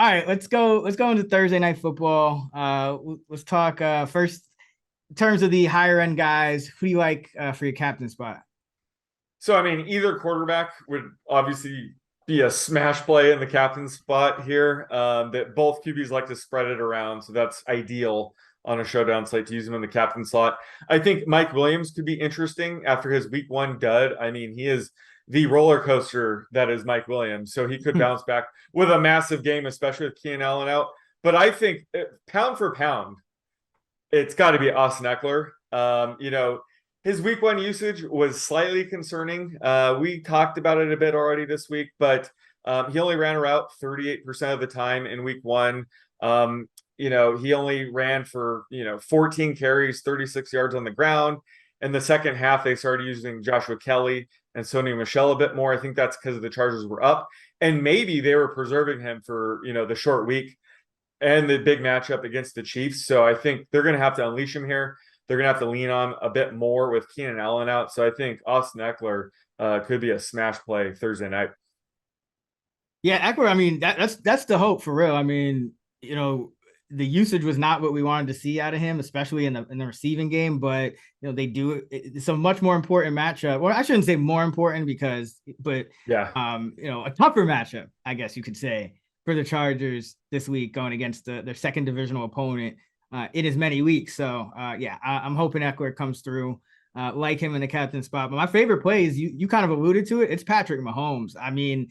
All right, let's go. Let's go into Thursday night football. Let's talk first in terms of the higher end guys. Who do you like for your captain spot? So, I mean, either quarterback would obviously be a smash play in the captain spot here. That both QBs like to spread it around, so that's ideal on a showdown slate to use him in the captain slot. I think Mike Williams could be interesting after his week one dud. I mean, he is the roller coaster that is Mike Williams, so he could bounce back with a massive game, especially with Keenan Allen out. But I think pound for pound, it's got to be Austin Eckler. His week one usage was slightly concerning. We talked about it a bit already this week, but he only ran a route 38% of the time in week one. He only ran for, 14 carries, 36 yards on the ground. In the second half, they started using Joshua Kelly and Sony Michel a bit more. I think that's because the Chargers were up. And maybe they were preserving him for, the short week and the big matchup against the Chiefs. So I think they're going to have to unleash him here. They're going to have to lean on a bit more with Keenan Allen out. So I think Austin Eckler could be a smash play Thursday night. Yeah, Eckler. I mean, that's the hope for real. I mean, the usage was not what we wanted to see out of him, especially in the receiving game. But they do. It's a much more important matchup. Well, I shouldn't say more important but Yeah. a tougher matchup, I guess you could say, for the Chargers this week going against their second divisional opponent in as many weeks. So I'm hoping Eckler comes through. Like him in the captain spot. But my favorite play is you kind of alluded to it. It's Patrick Mahomes. I mean,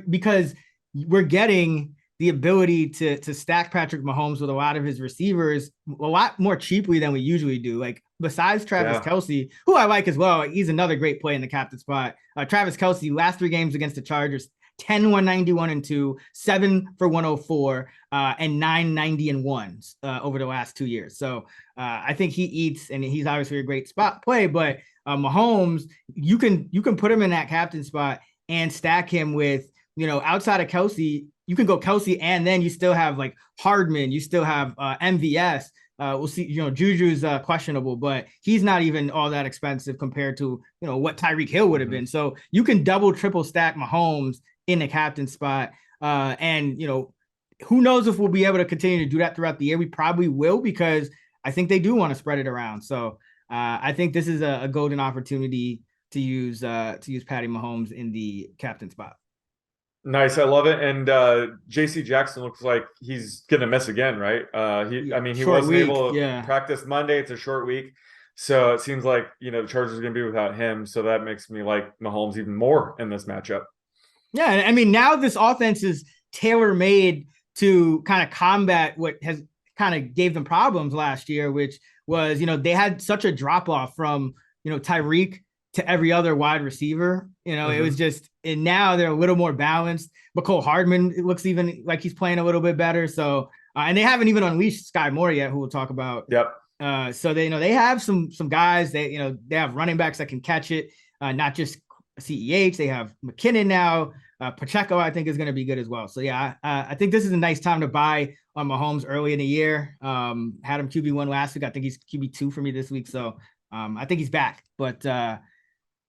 because we're getting the ability to stack Patrick Mahomes with a lot of his receivers a lot more cheaply than we usually do. Like besides Travis Kelce, who I like as well, he's another great play in the captain spot. Travis Kelce, last 3 games against the Chargers, 10 191 and 2, 7 for 104, and 990 and 1 over the last 2 years. So I think he eats, and he's obviously a great spot play. But Mahomes, you can put him in that captain spot and stack him with outside of Kelce. You can go Kelce, and then you still have like Hardman, you still have MVS. We'll see. Juju's questionable, but he's not even all that expensive compared to what Tyreek Hill would have been. So you can double, triple stack Mahomes in the captain spot. And who knows if we'll be able to continue to do that throughout the year. We probably will, because I think they do want to spread it around. So I think this is a golden opportunity to use Patty Mahomes in the captain spot. Nice. I love it. And JC Jackson looks like he's going to miss again, right? He wasn't able to practice Monday. It's a short week. So it seems like, the Chargers are going to be without him. So that makes me like Mahomes even more in this matchup. Yeah, I mean, now this offense is tailor-made to kind of combat what has kind of gave them problems last year, which was, they had such a drop-off from, Tyreek to every other wide receiver. It was just, and now they're a little more balanced. McCole Hardman, it looks even like he's playing a little bit better. So, and they haven't even unleashed Sky Moore yet, who we'll talk about. Yep. So they have some guys. They have running backs that can catch it, not just CEH. They have McKinnon now. Pacheco, I think, is going to be good as well. So yeah, I think this is a nice time to buy on Mahomes early in the year. Had him QB1 last week. I think he's QB2 for me this week. So I think he's back. But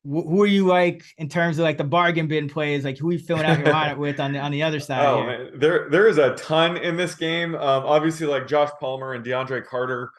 who are you like in terms of like the bargain bin plays? Like who are you filling out your lineup with on the other side? Oh man, there is a ton in this game. Obviously, like Josh Palmer and DeAndre Carter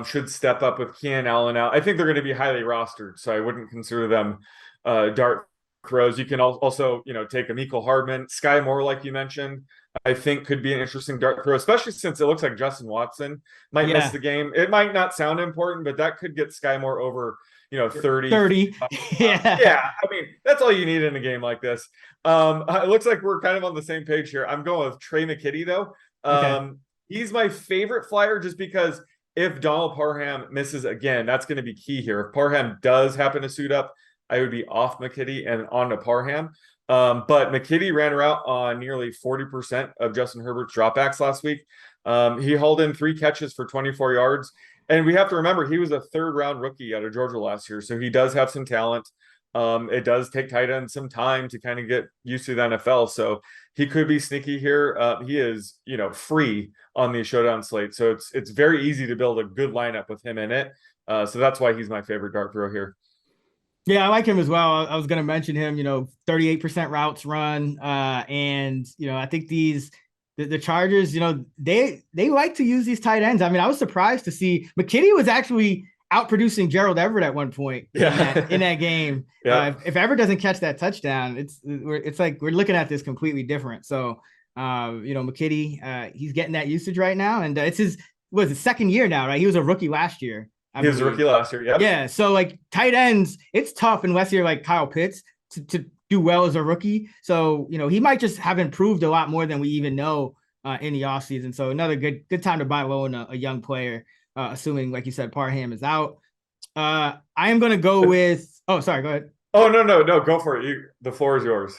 should step up with Keenan Allen out. I think they're going to be highly rostered, so I wouldn't consider them dart throws. You can also, take Mecole Hardman. Sky Moore, like you mentioned, I think could be an interesting dart throw, especially since it looks like Justin Watson might miss the game. It might not sound important, but that could get Sky Moore over, 30. 30. Yeah. I mean, that's all you need in a game like this. It looks like we're kind of on the same page here. I'm going with Trey McKitty, though. He's my favorite flyer just because if Donald Parham misses again, that's going to be key here. If Parham does happen to suit up, I would be off McKitty and on to Parham. But McKitty ran a route on nearly 40% of Justin Herbert's dropbacks last week. He hauled in 3 catches for 24 yards. And we have to remember, he was a 3rd-round rookie out of Georgia last year. So he does have some talent. It does take tight ends some time to kind of get used to the NFL. So he could be sneaky here. He is, free on the showdown slate. So it's very easy to build a good lineup with him in it. So that's why he's my favorite dart throw here. Yeah, I like him as well. I was going to mention him, 38% routes run. And, I think these the Chargers, they like to use these tight ends. I mean, I was surprised to see McKinney was actually outproducing Gerald Everett at one point in that game. Yeah. If Everett doesn't catch that touchdown, it's like we're looking at this completely different. So, McKinney, he's getting that usage right now, and it's his second year now, right? He was a rookie last year. He was a rookie last year. Yep. Yeah. So like tight ends, it's tough unless you're like Kyle Pitts to do well as a rookie. So, he might just have improved a lot more than we even know in the offseason. So another good time to buy low on a young player, assuming, like you said, Parham is out. I am going to go with, sorry, go ahead. Oh, no, go for it. The floor is yours.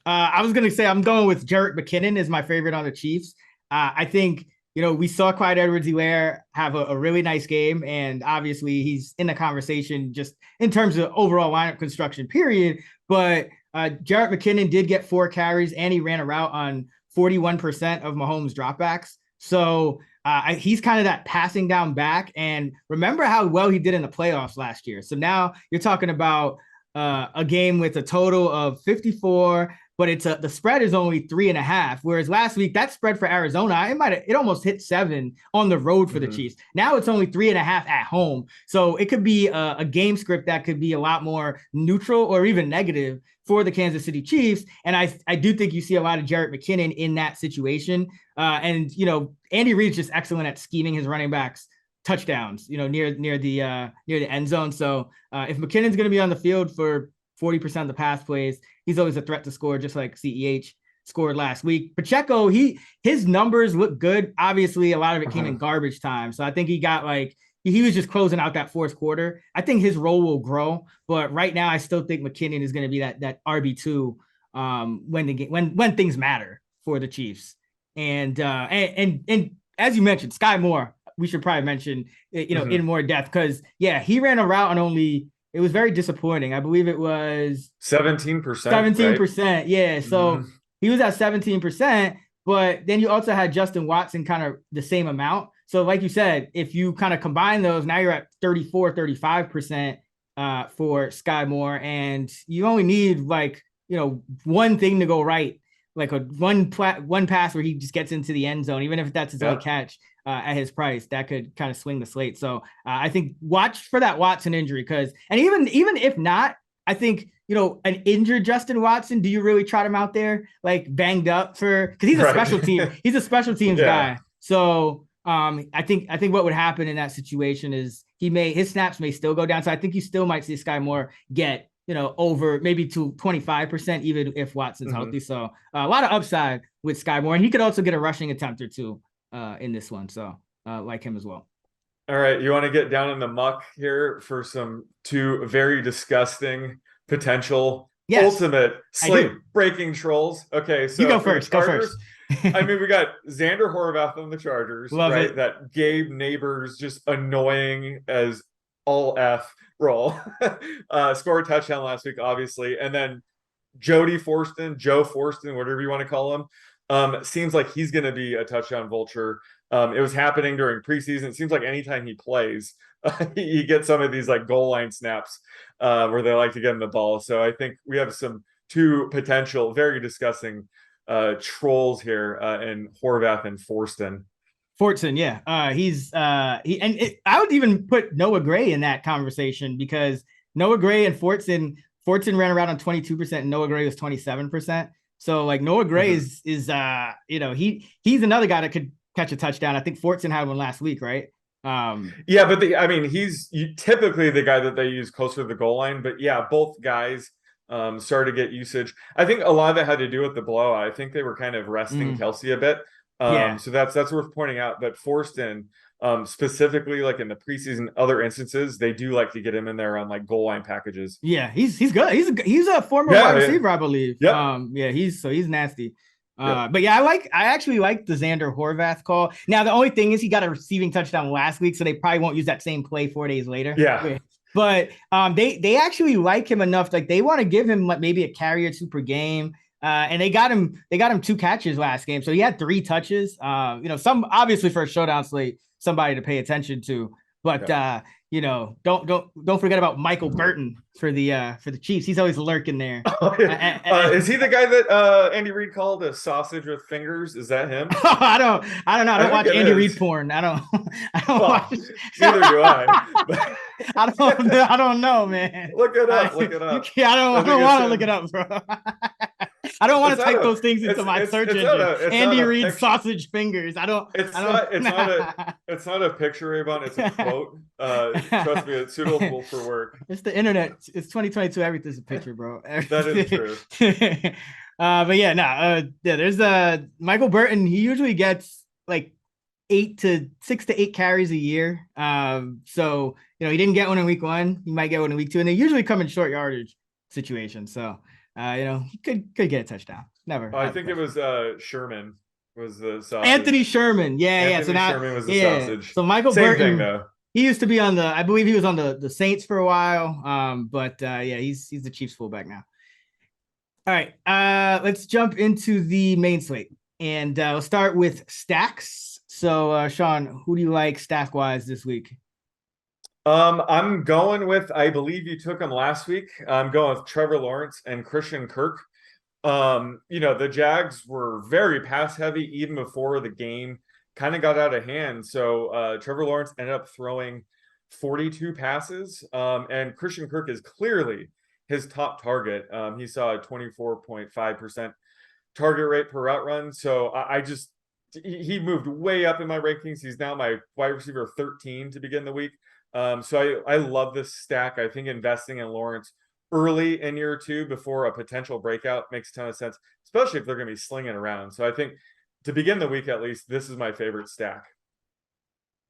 I was going to say I'm going with Jerick McKinnon is my favorite on the Chiefs. I think, we saw Clyde Edwards-Helaire have a really nice game, and obviously he's in the conversation just in terms of overall lineup construction, period. But Jerick McKinnon did get 4 carries, and he ran a route on 41% of Mahomes' dropbacks. So he's kind of that passing down back. And remember how well he did in the playoffs last year. So now you're talking about a game with a total of 54, but the spread is only 3.5. Whereas last week, that spread for Arizona, it almost hit 7 on the road for the Chiefs. Now it's only 3.5 at home. So it could be a game script that could be a lot more neutral or even negative for the Kansas City Chiefs. And I do think you see a lot of Jerick McKinnon in that situation. And Andy Reid's just excellent at scheming his running backs touchdowns, near the end zone. So if McKinnon's going to be on the field for 40% of the pass plays, he's always a threat to score, just like CEH scored last week. Pacheco, his numbers look good. Obviously, a lot of it came in garbage time. So I think he got he was just closing out that fourth quarter. I think his role will grow, but right now I still think McKinnon is going to be that RB2 when things matter for the Chiefs. And as you mentioned, Sky Moore, we should probably mention in more depth, because he ran a route on only. It was very disappointing. I believe it was 17%. 17%. Right? Yeah. So he was at 17%, but then you also had Justin Watson kind of the same amount. So like you said, if you kind of combine those, now you're at 34, 35% for Sky Moore. And you only need one thing to go right, like one pass where he just gets into the end zone, even if that's his only catch. At his price, that could kind of swing the slate. So I think watch for that Watson injury, and even if not, I think, an injured Justin Watson, do you really trot him out there like banged up because he's a special team. He's a special teams guy. So I think what would happen in that situation is his snaps may still go down. So I think you still might see Sky Moore get, over maybe to 25%, even if Watson's healthy. So a lot of upside with Sky Moore, and he could also get a rushing attempt or two in this one. So like him as well. All right. You want to get down in the muck here for some 2 very disgusting potential ultimate slate breaking trolls. Okay. So you go first. Go first. I mean, we got Xander Horvath on the Chargers, right? That Gabe Neighbors, just annoying as all F role. Scored a touchdown last week, obviously. And then Joe Forston, whatever you want to call him. Seems like he's going to be a touchdown vulture. It was happening during preseason. It seems like anytime he plays, he gets some of these goal line snaps where they like to get him the ball. So I think we have 2 potential very disgusting trolls here in Horvath and Forston. Yeah. I would even put Noah Gray in that conversation, because Noah Gray and Fortson ran around on 22% and Noah Gray was 27%. So Noah Gray is he's another guy that could catch a touchdown. I think Fortson had one last week, right? Yeah, but he's typically the guy that they use closer to the goal line. But yeah, both guys started to get usage. I think a lot of it had to do with the blowout. I think they were kind of resting Kelsey a bit. So that's worth pointing out. But Forston, specifically in the preseason, other instances, they do like to get him in there on goal line packages. Yeah, he's good. He's a former wide receiver, I believe. Yep. He's nasty. But yeah, I actually like the Xander Horvath call. Now the only thing is he got a receiving touchdown last week, so they probably won't use that same play 4 days later. Yeah. But they actually like him enough, they want to give him maybe a carry or 2 per game. And they got him 2 catches last game, so he had 3 touches. Some obviously for a showdown slate, somebody to pay attention to. But don't forget about Michael Burton for the Chiefs. He's always lurking there. Is he the guy that Andy Reid called a sausage with fingers? Is that him? I don't know. I don't watch Andy Reid porn. I don't well, watch. Neither do I. I don't know, man. Look it up. Look it up. I don't want to look it up, bro. I don't want to type those things into my search engine. Andy Reid sausage fingers. It's not a picture, Avon. It's a quote. Trust me, it's suitable for work. It's the internet. It's 2022. Everything's a picture, bro. That is true. But yeah, there's Michael Burton. He usually gets like 6 to 8 carries a year. So he didn't get one in week 1. He might get one in week 2, and they usually come in short yardage situations. So he could get a touchdown. Never. I think it was Sherman was the sausage. Anthony Sherman. Yeah. So now Sherman was the sausage. So Michael Same Burton, thing though. He used to be I believe he was on the Saints for a while. But he's the Chiefs fullback now. All right. Let's jump into the main slate, and we'll start with stacks. So Sean, who do you like stack wise this week? I'm going with, I believe you took him last week. I'm going with Trevor Lawrence and Christian Kirk. The Jags were very pass heavy even before the game kind of got out of hand. So Trevor Lawrence ended up throwing 42 passes, and Christian Kirk is clearly his top target. He saw a 24.5% target rate per route run. So he moved way up in my rankings. He's now my wide receiver 13 to begin the week. So I love this stack. I think investing in Lawrence early in year 2 before a potential breakout makes a ton of sense, especially if they're going to be slinging around. So I think to begin the week, at least, this is my favorite stack.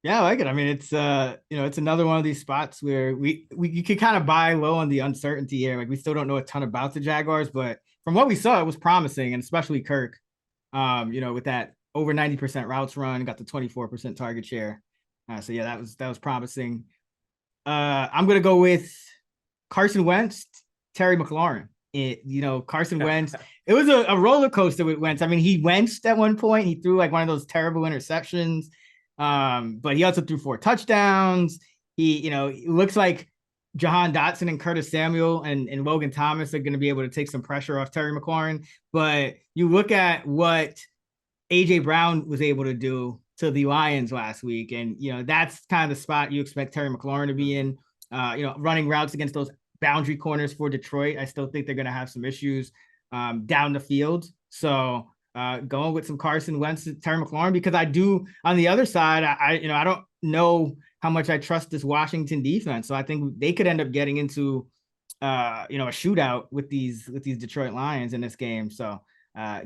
Yeah, I like it. I mean, it's it's another one of these spots where you can kind of buy low on the uncertainty here. Like, we still don't know a ton about the Jaguars, but from what we saw, it was promising, and especially Kirk, with that over 90% routes run, got the 24% target share. So yeah, that was promising. I'm gonna go with Carson Wentz, Terry McLaurin. Carson Wentz. It was a roller coaster with Wentz. I mean, he Wentzed at one point. He threw like one of those terrible interceptions. But he also threw 4 touchdowns. It looks like Jahan Dotson and Curtis Samuel and Logan Thomas are going to be able to take some pressure off Terry McLaurin. But you look at what AJ Brown was able to do to the Lions last week, and that's kind of the spot you expect Terry McLaurin to be in. Running routes against those boundary corners for Detroit. I still think they're going to have some issues down the field. So going with some Carson Wentz, Terry McLaurin, because I do on the other side, I don't know how much I trust this Washington defense. So I think they could end up getting into a shootout with these Detroit Lions in this game. So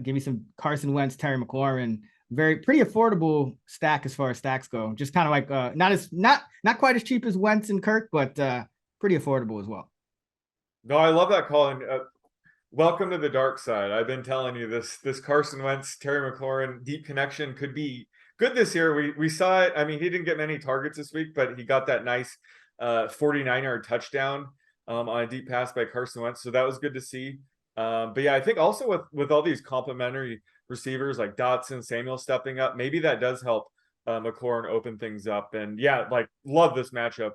give me some Carson Wentz, Terry McLaurin. Pretty affordable stack as far as stacks go. Just kind of like not quite as cheap as Wentz and Kirk, but pretty affordable as well. No, I love that call. And welcome to the dark side. I've been telling you this Carson Wentz, Terry McLaurin deep connection could be good this year. We saw it. I mean, he didn't get many targets this week, but he got that nice 49-yard touchdown on a deep pass by Carson Wentz. So that was good to see. But yeah, I think also with all these complimentary receivers like Dotson, Samuel stepping up, maybe that does help McLaurin open things up. And yeah, love this matchup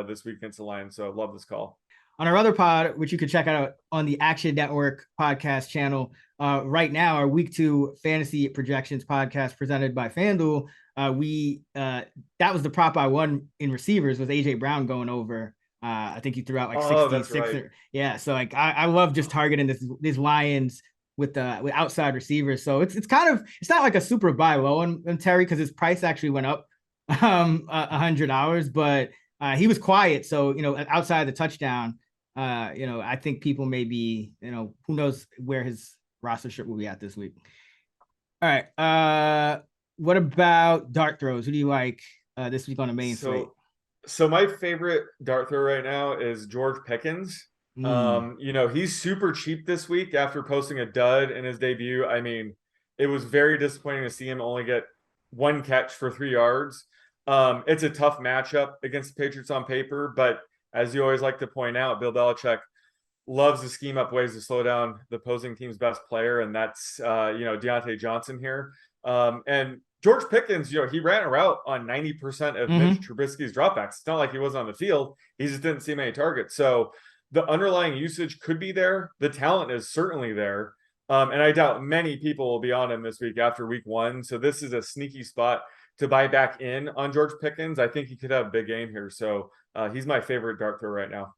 this week against the Lions. So love this call. On our other pod, which you can check out on the Action Network podcast channel right now, our week 2 fantasy projections podcast presented by FanDuel. That was the prop I won in receivers with AJ Brown going over. I think you threw out like 66. Right. Yeah. So I love just targeting these Lions with outside receivers. So it's not like a super buy low on Terry, because his price actually went up $100, but he was quiet. So, outside the touchdown, I think people may be, who knows where his rostership will be at this week. All right. What about dart throws? Who do you like this week on the main slate? So my favorite dart throw right now is George Pickens. He's super cheap this week after posting a dud in his debut. I mean, it was very disappointing to see him only get 1 catch for 3 yards. It's a tough matchup against the Patriots on paper, but as you always like to point out, Bill Belichick loves to scheme up ways to slow down the opposing team's best player, and that's Deontay Johnson here. And George Pickens, he ran a route on 90% of Mitch Mm-hmm. Trubisky's dropbacks. It's not like he wasn't on the field. He just didn't see many targets. So the underlying usage could be there. The talent is certainly there. And I doubt many people will be on him this week after week 1. So this is a sneaky spot to buy back in on George Pickens. I think he could have a big game here. So he's my favorite dart throw right now.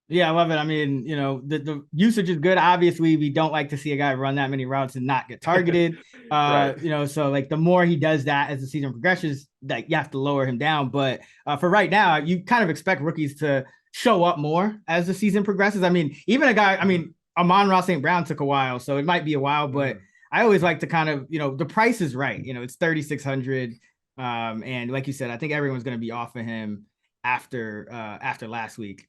Yeah, I love it. I mean, the usage is good. Obviously, we don't like to see a guy run that many routes and not get targeted. Right. So like the more he does that as the season progresses, like you have to lower him down. But for right now, you kind of expect rookies to show up more as the season progresses. I mean, even a guy, I mean, Amon-Ra St. Brown took a while, so it might be a while, but I always like to kind of, the price is right. It's 3,600. And like you said, I think everyone's going to be off of him after last week.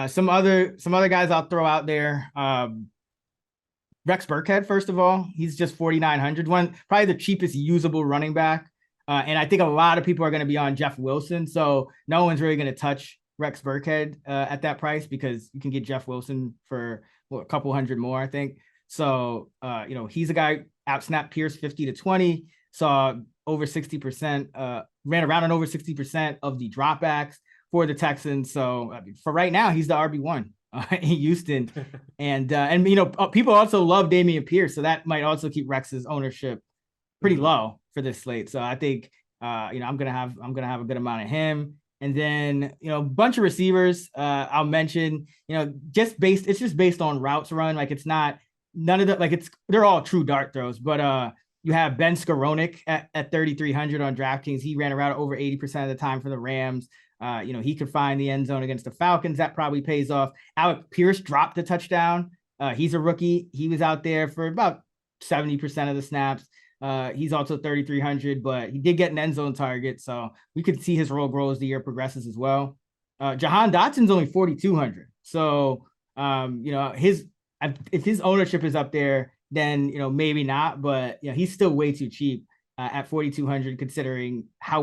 Some other guys I'll throw out there. Rex Burkhead, first of all, he's just 4,900. One, probably the cheapest usable running back. And I think a lot of people are going to be on Jeff Wilson. So no one's really going to touch Rex Burkhead at that price because you can get Jeff Wilson for a couple hundred more, I think. So, he's a guy out-snapped Pierce 50 to 20, saw over 60%, ran around on over 60% of the dropbacks for the Texans. So for right now, he's the RB1 in Houston. And people also love Dameon Pierce. So that might also keep Rex's ownership pretty low for this slate. So I think, I'm going to have a good amount of him. And then, a bunch of receivers I'll mention, it's just based on routes run. Like it's not, none of the, like they're all true dart throws, but you have Ben Skowronek at 3,300 on DraftKings. He ran around over 80% of the time for the Rams. He could find the end zone against the Falcons. That probably pays off. Alec Pierce dropped a touchdown. He's a rookie. He was out there for about 70% of the snaps. He's also 3,300, but he did get an end zone target. So we could see his role grow as the year progresses as well. Jahan Dotson's only 4,200. So, if his ownership is up there, then, maybe not, but he's still way too cheap at 4,200, considering how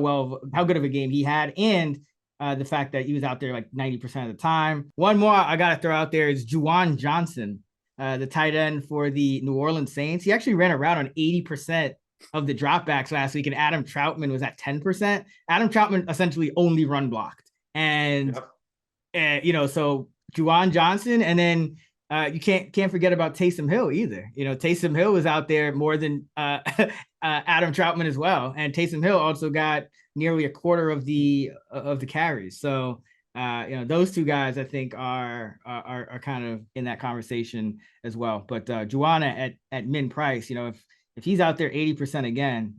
good of a game he had. And the fact that he was out there like 90% of the time. One more I got to throw out there is Juwan Johnson, the tight end for the New Orleans Saints. He actually ran around on 80% of the dropbacks last week, and Adam Troutman was at 10%. Adam Troutman essentially only run blocked. And, so Juwan Johnson, and then you can't forget about Taysom Hill either. Taysom Hill was out there more than Adam Troutman as well, and Taysom Hill also got nearly a quarter of the carries. So those two guys I think are kind of in that conversation as well. But Juwan at min price, if he's out there 80% again,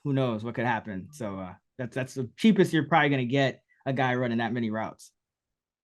who knows what could happen. So that's the cheapest you're probably going to get a guy running that many routes.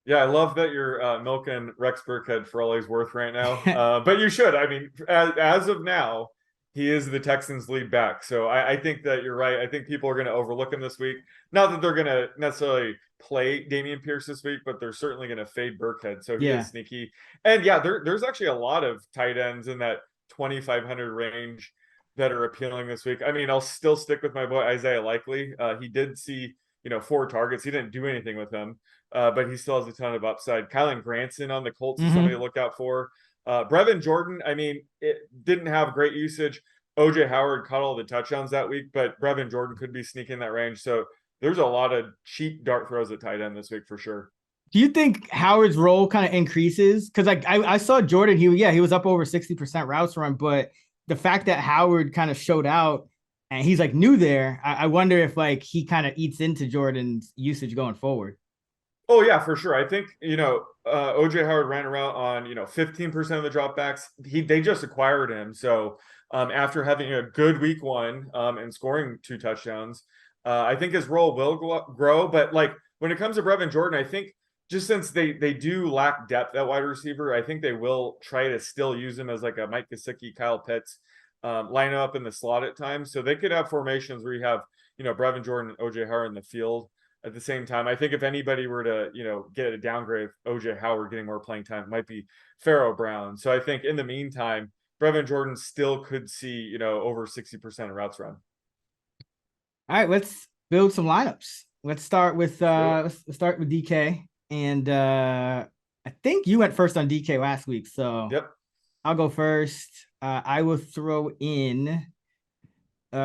Yeah, I love that you're milking Rex Burkhead for all he's worth right now. But you should. I mean, as of now, he is the Texans' lead back. So I think that you're right. I think people are going to overlook him this week. Not that they're going to necessarily play Dameon Pierce this week, but they're certainly going to fade Burkhead. So he is sneaky. And yeah, there's actually a lot of tight ends in that 2,500 range that are appealing this week. I mean, I'll still stick with my boy Isaiah Likely. He did see 4 targets. He didn't do anything with them, but he still has a ton of upside. Kylan Granson on the Colts is somebody to look out for. Brevin Jordan, I mean, it didn't have great usage. OJ Howard caught all the touchdowns that week, but Brevin Jordan could be sneaking that range. So there's a lot of cheap dart throws at tight end this week for sure. Do you think Howard's role kind of increases? Because I saw Jordan, he was up over 60% routes run, but the fact that Howard kind of showed out and he's like new there, I wonder if like he kind of eats into Jordan's usage going forward. Oh yeah, for sure. I think, OJ Howard ran around on, 15% of the dropbacks. They just acquired him. So after having a good week 1 and scoring 2 touchdowns, I think his role will grow. But like when it comes to Brevin Jordan, I think just since they do lack depth at wide receiver, I think they will try to still use him as like a Mike Gesicki, Kyle Pitts line up in the slot at times. So they could have formations where you have, Brevin Jordan and OJ Howard in the field at the same time. I think if anybody were to, get a downgrade, OJ Howard getting more playing time, it might be Pharaoh Brown. So I think in the meantime, Brevin Jordan still could see, over 60% of routes run. All right, let's build some lineups. Let's start with let's start with DK. And I think you went first on DK last week. So yep. I'll go first. I will throw in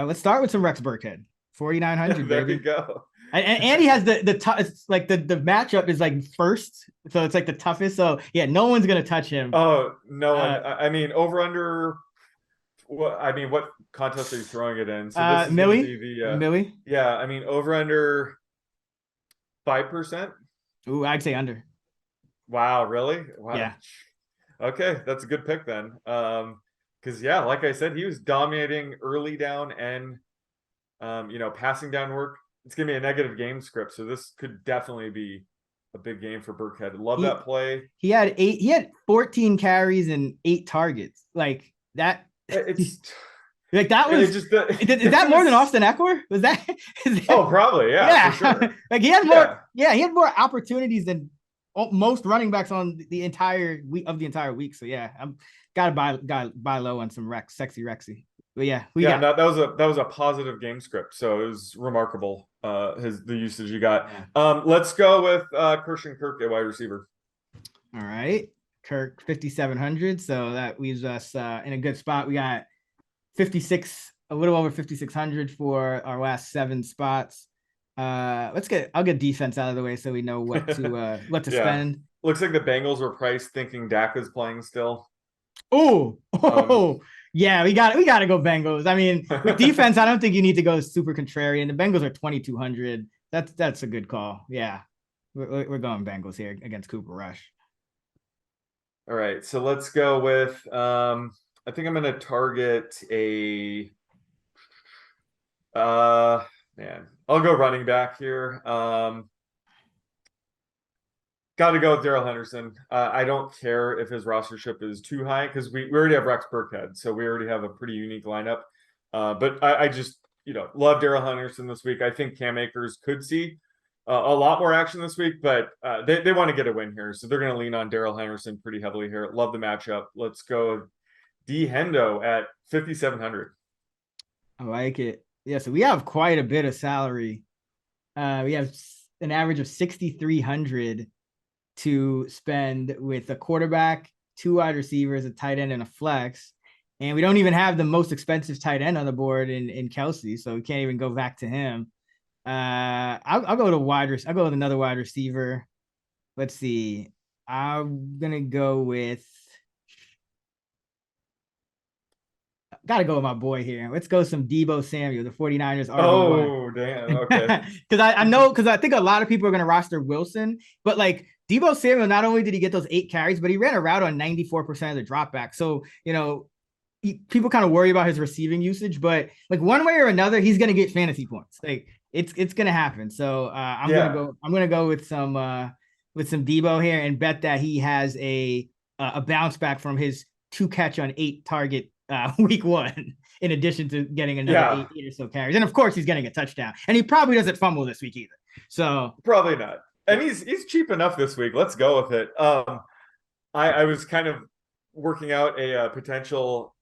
Let's start with some Rex Burkhead. 4,900, There you baby. go. And he has the tough, like the matchup is like first, so it's like the toughest. So yeah, no one's gonna touch him. Oh, no one. Uh, I mean, over under. What I mean, what contest are you throwing it in? So this is going to Millie, be the. Millie. Yeah, I mean, over under 5%. Ooh, I'd say under. Wow, really? Wow. Yeah. Okay, that's a good pick then. Because yeah, like I said, he was dominating early down and passing down work. It's gonna be a negative game script, so this could definitely be a big game for Burkhead. Love He that play. he had 14 carries and 8 targets. Like that. It's Like that it was just is that more than Austin Eckler? Was that? Oh, probably, yeah, for sure. Like he had more, he had more opportunities than most running backs on the entire week. So yeah, I'm gotta buy low on some sexy Rexy. But yeah, that was a positive game script, so it was remarkable. The usage you got. Yeah. Let's go with Christian Kirk at wide receiver. All right, Kirk 5,700. So that leaves us in a good spot. We got 56, a little over 5,600 for our last 7 spots. I'll get defense out of the way so we know what to spend. Looks like the Bengals were priced thinking Dak is playing still. Yeah, we got to go Bengals. I mean, with defense, I don't think you need to go super contrarian. The Bengals are 2,200. That's a good call. Yeah, we're going Bengals here against Cooper Rush. All right, so let's go with. I think I'm going to target a. Man, I'll go running back here. Got to go with Darrell Henderson. I don't care if his rostership is too high because we already have Rex Burkhead, so we already have a pretty unique lineup. But I just love Darrell Henderson this week. I think Cam Akers could see a lot more action this week, but they want to get a win here, so they're going to lean on Darrell Henderson pretty heavily here. Love the matchup. Let's go D Hendo at 5,700. I like it. Yeah, so we have quite a bit of salary. We have an average of 6,300 to spend with a quarterback, 2 wide receivers, a tight end, and a flex. And we don't even have the most expensive tight end on the board in Kelsey, so we can't even go back to him. I'll go to I'll go with another wide receiver. Let's see. I'm gonna go with. Gotta go with my boy here. Let's go some Deebo Samuel, the 49ers. Oh, damn. Okay. Because I think a lot of people are going to roster Wilson, but like Deebo Samuel, not only did he get those 8 carries, but he ran a route on 94% of the dropback. So, people kind of worry about his receiving usage, but like one way or another, he's going to get fantasy points. Like it's going to happen. So I'm going to go with some Deebo here and bet that he has a bounce back from his 2 catch on 8 target week 1, in addition to getting another 8 or so carries. And of course he's getting a touchdown, and he probably doesn't fumble this week either. So probably not. And he's cheap enough this week. Let's go with it. I was kind of working out a potential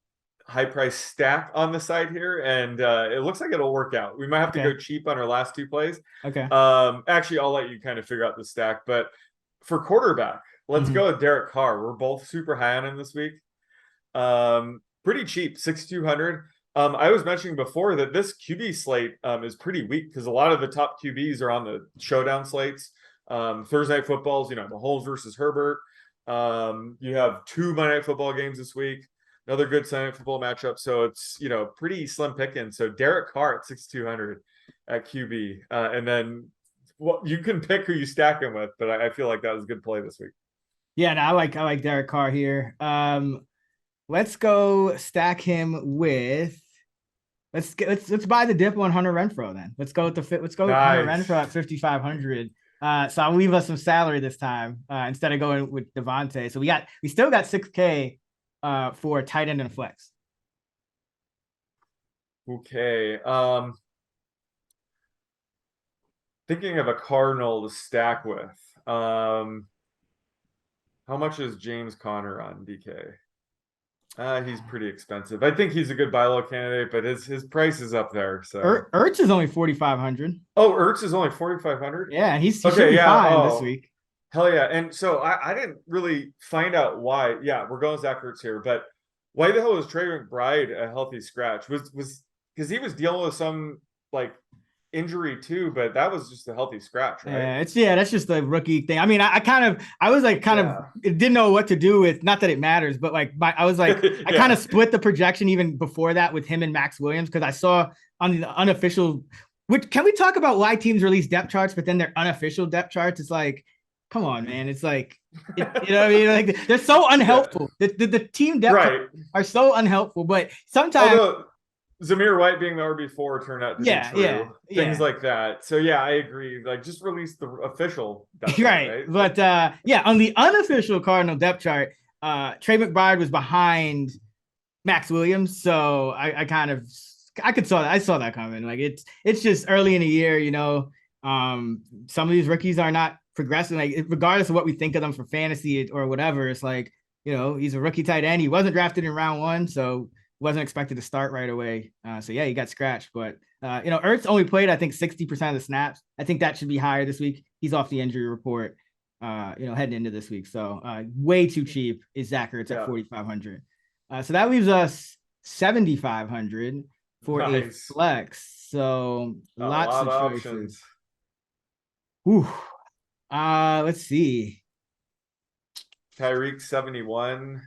high price stack on the side here, and it looks like it'll work out. We might have to go cheap on our last 2 plays. Okay. Actually, I'll let you kind of figure out the stack, but for quarterback, let's go with Derek Carr. We're both super high on him this week. Pretty cheap, 6,200. I was mentioning before that this QB slate is pretty weak because a lot of the top QBs are on the showdown slates. Thursday night footballs, Mahomes versus Herbert. You have 2 Monday Night Football games this week. Another good Sunday Night Football matchup. So it's, pretty slim picking. So Derek Carr at 6,200 at QB. And then you can pick who you stack him with, but I feel like that was a good play this week. Yeah, no, I like Derek Carr here. Let's go stack him with. Let's buy the dip on Hunter Renfrow then. Let's go with Hunter Renfrow at 5,500. So I'll leave us some salary this time instead of going with Devontae. So we still got 6K for tight end and flex. Okay. Thinking of a Cardinal to stack with. How much is James Conner on DK? He's pretty expensive. I think he's a good buy low candidate, but his price is up there. So Ertz is only 4,500. Oh, Ertz is only 4,500. Yeah, and he should be fine this week. Hell yeah! And so I didn't really find out why. Yeah, we're going Zach Ertz here, but why the hell was Trey McBride a healthy scratch? Was because he was dealing with some like injury too, but that was just a healthy scratch, right? That's just the rookie thing. I mean, I was like kind of Yeah. didn't know what to do with. Not that it matters, but like I was like I kind Yeah. of split the projection even before that with him and Max Williams because I saw on the unofficial. Which can we talk about why teams release depth charts, but then their unofficial depth charts? It's like, come on, man. It's like, you know what I mean? Like they're so Yeah. unhelpful. The team depth charts Right. are so unhelpful. But sometimes, Although Zamir White being the RB4 turned out to be true. Things yeah. like that. So yeah, I agree. Like just release the official depth chart, Right. right? But yeah, on the unofficial Cardinal depth chart, Trey McBride was behind Max Williams. So I kind of I saw that coming. Like it's just early in the year, you know. Some of these rookies are not progressing, like regardless of what we think of them for fantasy or whatever. It's like, you know, he's a rookie tight end. He wasn't drafted in round one, so wasn't expected to start right away. So yeah, he got scratched. But you know, Ertz only played, I think, 60% of the snaps. I think that should be higher this week. He's off the injury report, you know, heading into this week. So way too cheap is Zach Ertz at 4,500. So that leaves us 7,500 for a Nice. flex. So A lots lot of of choices. options. Ooh. Let's see. Tyreek 71.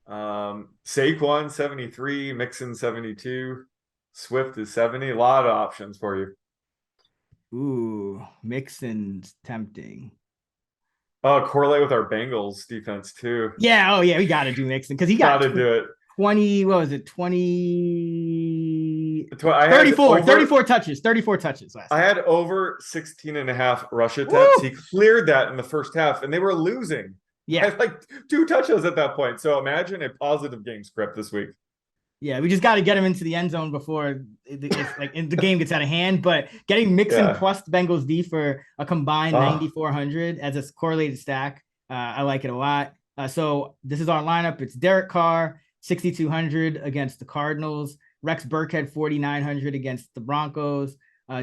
Saquon 73, Mixon 72, Swift is 70. A lot of options for you. Ooh, Mixon's tempting. Correlate with our Bengals defense too. Yeah, oh yeah, we gotta do Mixon because he got Gotta do it. 20, what was it? 20 I had 34, over 34 touches, 34 touches last I time. had over 16 and a half rush attempts. Woo! He cleared that in the first half, and they were losing. I Yeah. had like 2 touchdowns at that point. So imagine a positive game script this week. Yeah, we just got to get him into the end zone before the game gets out of hand. But getting Mixon Yeah. plus Bengals D for a combined Oh, 9,400 as a correlated stack, I like it a lot. So this is our lineup. It's Derek Carr 6,200 against the Cardinals, Rex Burkhead 4,900 against the Broncos,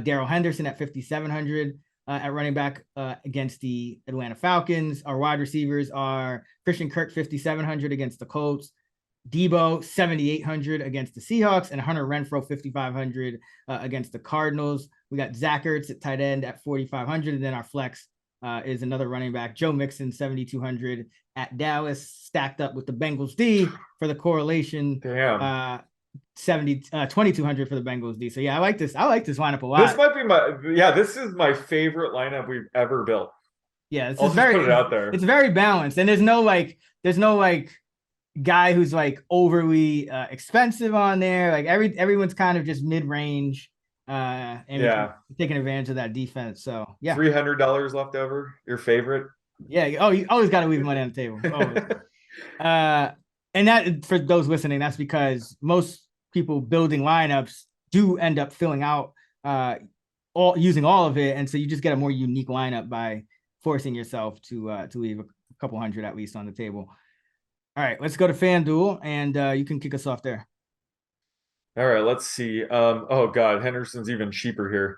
Darrell Henderson at 5,700 at running back against the Atlanta Falcons. Our wide receivers are Christian Kirk 5,700 against the Colts, Debo 7,800 against the Seahawks, and Hunter Renfrow 5,500 against the Cardinals. We got Zach Ertz at tight end at 4,500, and then our flex is another running back, Joe Mixon 7,200 at Dallas, stacked up with the Bengals D for the correlation. damn. 2,200 for the Bengals D. So yeah, I like this lineup a lot. This might be this is my favorite lineup we've ever built. Yeah, this I'll is just very put it out there. It's very balanced, and there's no guy who's like overly expensive on there. Like everyone's kind of just mid-range, and taking advantage of that defense. So yeah, $300 left over. Your favorite? yeah. Oh, you always got to leave money on the table. And that, for those listening, that's because most people building lineups do end up filling out using all of it, and so you just get a more unique lineup by forcing yourself to leave a couple hundred at least on the table. All right, let's go to FanDuel, and you can kick us off there. All right, let's see. Oh God, Henderson's even cheaper here.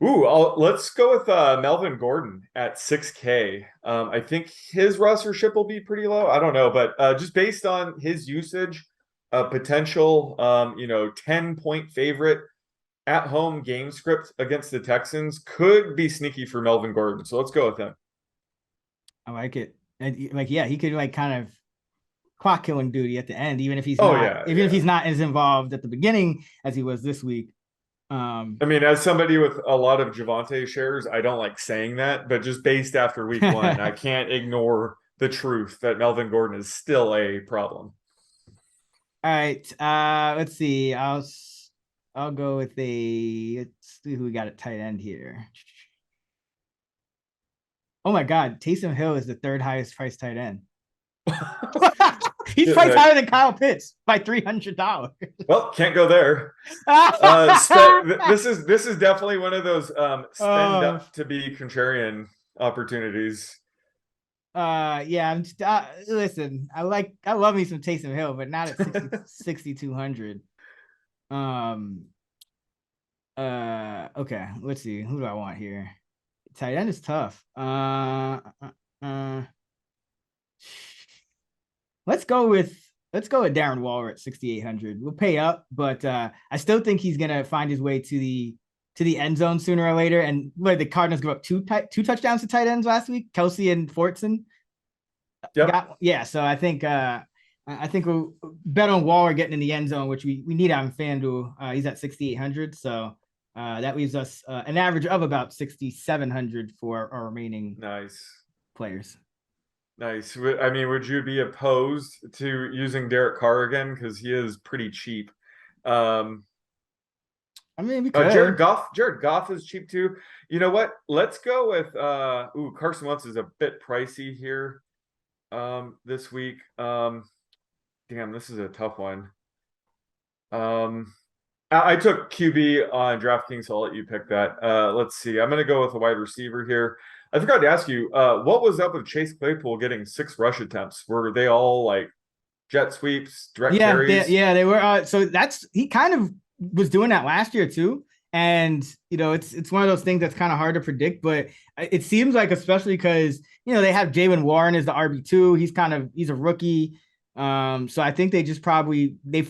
Let's go with Melvin Gordon at 6K. I think his rostership will be pretty low. I don't know, but just based on his usage, potential, 10-point favorite at home game script against the Texans could be sneaky for Melvin Gordon. So let's go with him. I like it. And he could kind of clock killing duty at the end, even if he's if he's not as involved at the beginning as he was this week. I mean, as somebody with a lot of Javonte shares, I don't like saying that, but just based after week one, I can't ignore the truth that Melvin Gordon is still a problem. All right. Let's see. I'll go with let's see who we got at tight end here. Oh my God, Taysom Hill is the third highest priced tight end. He's priced higher than Kyle Pitts by $300. Well, can't go there. This is definitely one of those spend up to be contrarian opportunities. Listen, I love me some Taysom Hill, but not at 6,200. Okay, let's see. Who do I want here? Tight end is tough. Let's go with let's go with Darren Waller at 6,800. We'll pay up, but I still think he's gonna find his way to the end zone sooner or later. And where the Cardinals give up two touchdowns to tight ends last week, Kelsey and Fortson. Yep. So I think we'll bet on Waller getting in the end zone, which we need on FanDuel. He's at 6,800, so that leaves us an average of about 6,700 for our remaining players. Nice. I mean, would you be opposed to using Derek Carr again, because he is pretty cheap? I mean, we could. Jared Goff is cheap too. You know what? Let's go with Carson Wentz is a bit pricey here this week. Damn, this is a tough one. I took QB on DraftKings, so I'll let you pick that. Let's see. I'm gonna go with a wide receiver here. I forgot to ask you, what was up with Chase Claypool getting 6 rush attempts? Were they all like jet sweeps, direct carries? They were. So he kind of was doing that last year too. And it's one of those things that's kind of hard to predict, but it seems like, especially because they have Jaylen Warren as the RB2. He's a rookie. So I think they're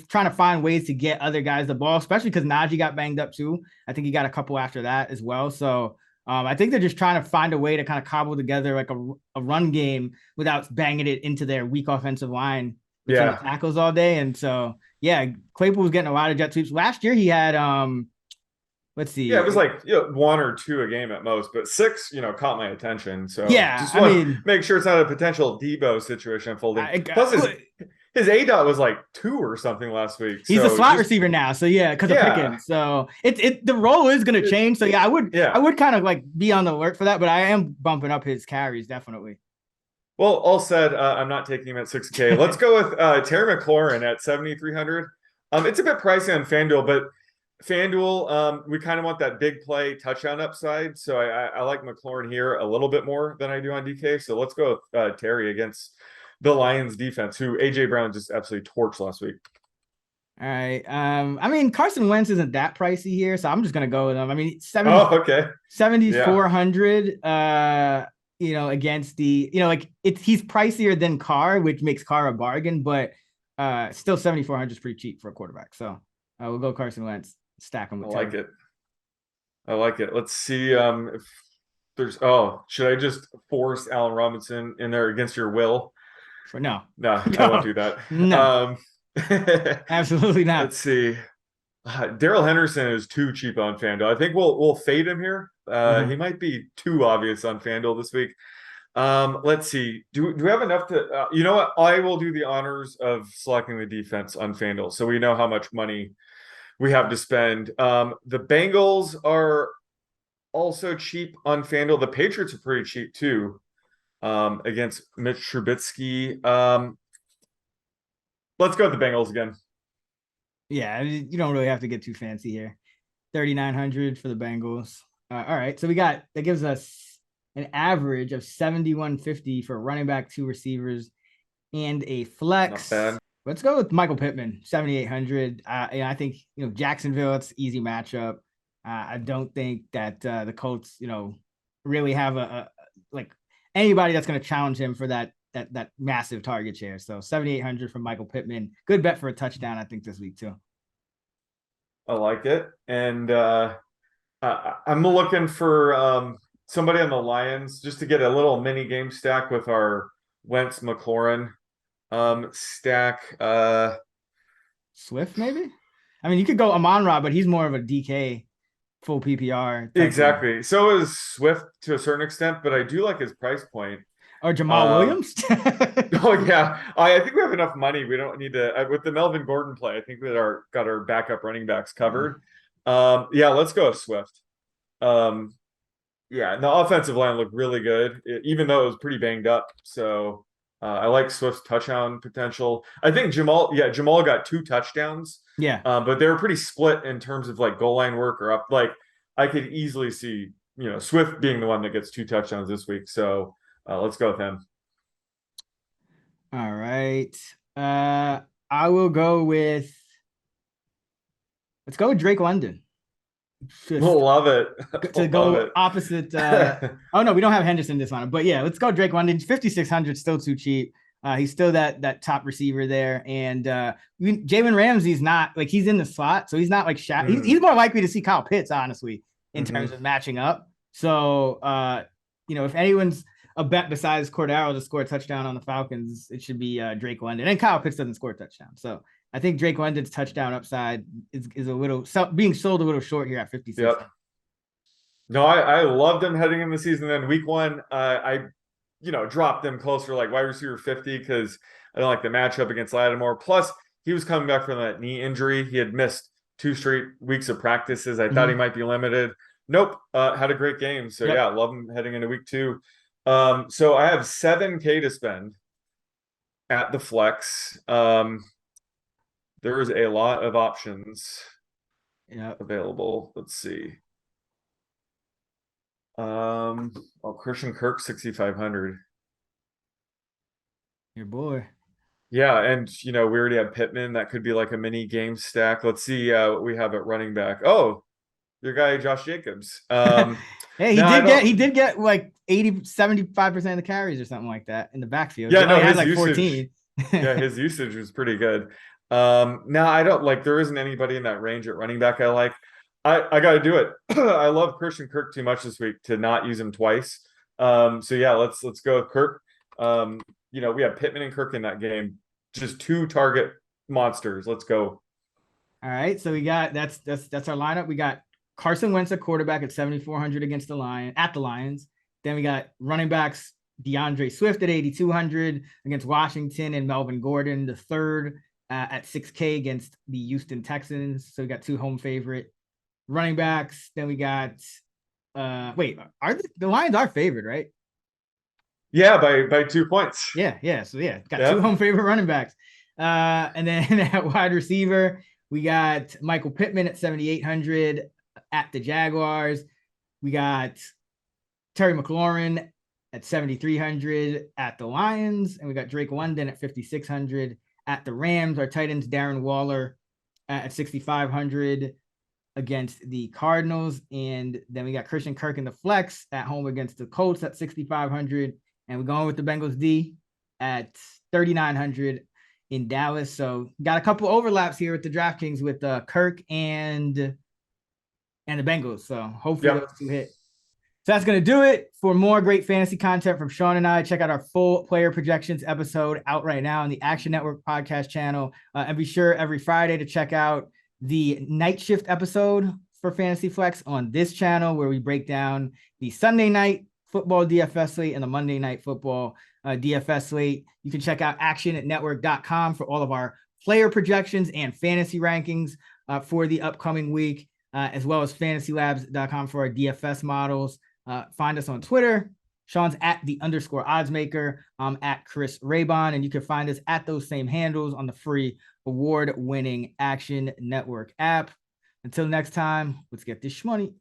trying to find ways to get other guys the ball, especially because Najee got banged up too. I think he got a couple after that as well. So I think they're just trying to find a way to kind of cobble together like a run game without banging it into their weak offensive line between the tackles all day. And so, Claypool was getting a lot of jet sweeps. Last year he had, let's see. Yeah, it was like 1 or 2 a game at most, but 6, caught my attention. So just make sure it's not a potential Debo situation unfolding. Plus his ADOT was like 2 or something last week. He's a slot receiver now, so because of Pickens. So the role is going to change. So I would kind of like be on the alert for that, but I am bumping up his carries definitely. Well, all said, I'm not taking him at 6K. Let's go with Terry McLaurin at 7,300. It's a bit pricey on FanDuel, but FanDuel, we kind of want that big play touchdown upside. So I like McLaurin here a little bit more than I do on DK. So let's go with Terry against the Lions defense, who AJ Brown just absolutely torched last week. All right. I mean, Carson Wentz isn't that pricey here, so I'm just gonna go with him. I mean, 7,400. Against the he's pricier than Carr, which makes Carr a bargain, but still 7,400 is pretty cheap for a quarterback. So we'll go Carson Wentz, stack him with. I like it. Let's see if there's. Should I just force Allen Robinson in there against your will? No, I won't do that. No, absolutely not. Let's see. Darrell Henderson is too cheap on FanDuel. I think we'll fade him here. He might be too obvious on FanDuel this week. Let's see. Do we have enough to? You know what? I will do the honors of selecting the defense on FanDuel, so we know how much money we have to spend. The Bengals are also cheap on FanDuel. The Patriots are pretty cheap too. Against Mitch Trubisky. Let's go with the Bengals again. Yeah, you don't really have to get too fancy here. 3,900 for the Bengals. All right, so that gives us an average of 7,150 for running back, 2 receivers, and a flex. Not bad. Let's go with Michael Pittman, 7,800. I think Jacksonville, it's an easy matchup. I don't think that the Colts, really have a anybody that's going to challenge him for that massive target share. So 7,800 from Michael Pittman. Good bet for a touchdown, I think, this week too. I like it. And I'm looking for somebody on the Lions just to get a little mini game stack with our Wentz McLaurin stack. Swift, maybe? I mean, you could go Amon-Ra, but he's more of a DK full PPR. Exactly. Thing. So is Swift to a certain extent, but I do like his price point. Or Jamal Williams? Oh, yeah. I think we have enough money. We don't need to. With the Melvin Gordon play, I think we got our backup running backs covered. Let's go with Swift. The offensive line looked really good, even though it was pretty banged up. So I like Swift's touchdown potential. I think Jamal got 2 touchdowns. Yeah. But they were pretty split in terms of like goal line work or up. Like I could easily see, Swift being the one that gets 2 touchdowns this week. So let's go with him. All right. I will go with. Let's go with Drake London. Love it. Opposite. Oh no, we don't have Henderson this one, but yeah, let's go Drake London. 5,600, still too cheap. He's still that top receiver there. And Jalen Ramsey's not like he's in the slot. So he's not like he's more likely to see Kyle Pitts, honestly, in terms of matching up. So, if anyone's a bet besides Cordero to score a touchdown on the Falcons, it should be Drake London. And Kyle Pitts doesn't score a touchdown. So I think Drake London's touchdown upside is a little being sold a little short here at 56. Yep. No, I loved him heading in the season. Then week 1, I dropped them closer, like wide receiver 50, because I don't like the matchup against Lattimore. Plus, he was coming back from that knee injury. He had missed 2 straight weeks of practices. I thought he might be limited. Nope. Had a great game. So yeah, love him heading into week 2. So I have $7K to spend at the flex. There is a lot of options available. Let's see. Christian Kirk 6,500. Your boy. Yeah, and we already have Pittman. That could be like a mini game stack. Let's see what we have at running back. Oh, your guy Josh Jacobs. Hey, he did get like 75% of the carries or something like that in the backfield. Yeah, no, he had his like usage, 14. Yeah, his usage was pretty good. Now I don't like there isn't anybody in that range at running back I like. I got to do it. I love Christian Kirk too much this week to not use him twice. So yeah, let's go with Kirk. We have Pittman and Kirk in that game. Just 2 target monsters. Let's go. All right, so we got that's our lineup. We got Carson Wentz at quarterback at 7,400 against the Lions. Then we got running backs DeAndre Swift at 8,200 against Washington, and Melvin Gordon the third at 6K against the Houston Texans. So we got 2 home favorite running backs. Then we got are the Lions are favored, right? Yeah, by 2 points. Yeah. So got 2 home favorite running backs. And then at wide receiver, we got Michael Pittman at 7,800 at the Jaguars. We got Terry McLaurin at 7,300 at the Lions, and we got Drake London at 5,600 at the Rams. Our tight ends Darren Waller at 6,500 against the Cardinals, and then we got Christian Kirk in the flex at home against the Colts at 6,500, and we're going with the Bengals D at 3,900 in Dallas. So got a couple overlaps here with the DraftKings with Kirk and the Bengals. So hopefully those 2 hit. So that's going to do it. For more great fantasy content from Sean and I, check out our full player projections episode out right now on the Action Network podcast channel. And be sure every Friday to check out the night shift episode for Fantasy Flex on this channel, where we break down the Sunday night football DFS slate and the Monday night football DFS slate. You can check out actionnetwork.com for all of our player projections and fantasy rankings for the upcoming week, as well as fantasylabs.com for our DFS models. Find us on Twitter. Sean's at @the_oddsmaker. I'm at Chris Raybon, and you can find us at those same handles on the free award-winning Action Network app. Until next time, let's get this shmoney.